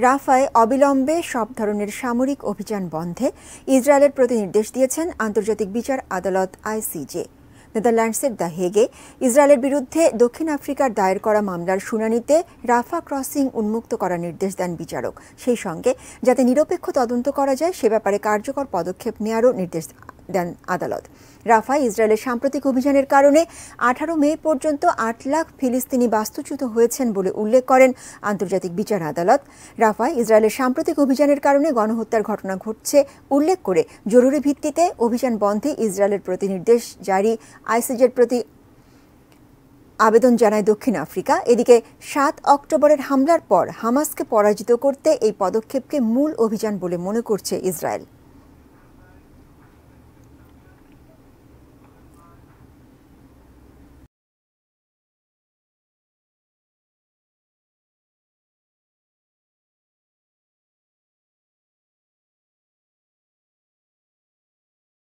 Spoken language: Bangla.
রাফায় অবিলম্বে সব ধরনের সামরিক অভিযান বন্ধে ইসরায়েলের প্রতি নির্দেশ দিয়েছেন আন্তর্জাতিক বিচার আদালত আইসিজে। নেদারল্যান্ডসের দ্য হেগে ইসরায়েলের বিরুদ্ধে দক্ষিণ আফ্রিকার দায়ের করা মামলার শুনানিতে রাফা ক্রসিং উন্মুক্ত করার নির্দেশ দেন বিচারক। সেই সঙ্গে যাতে নিরপেক্ষ তদন্ত করা যায় সে ব্যাপারে কার্যকর পদক্ষেপ নেওয়ারও নির্দেশ দেন আদালত। রাফায় ইসরায়েলের সাম্প্রতিক অভিযানের কারণে 18 মে পর্যন্ত 8 লাখ ফিলিস্তিনি বাস্তুচ্যুত হয়েছেন বলে উল্লেখ করেন আন্তর্জাতিক বিচার আদালত। রাফায় ইসরায়েলের সাম্প্রতিক অভিযানের কারণে গণহত্যার ঘটনা ঘটছে উল্লেখ করে জরুরি ভিত্তিতে অভিযান বন্ধে ইসরায়েলের প্রতি নির্দেশ জারি আইসিজের প্রতি আবেদন জানায় দক্ষিণ আফ্রিকা। এদিকে 7 অক্টোবরের হামলার পর হামাসকে পরাজিত করতে এই পদক্ষেপকে মূল অভিযান বলে মনে করছে ইসরায়েল।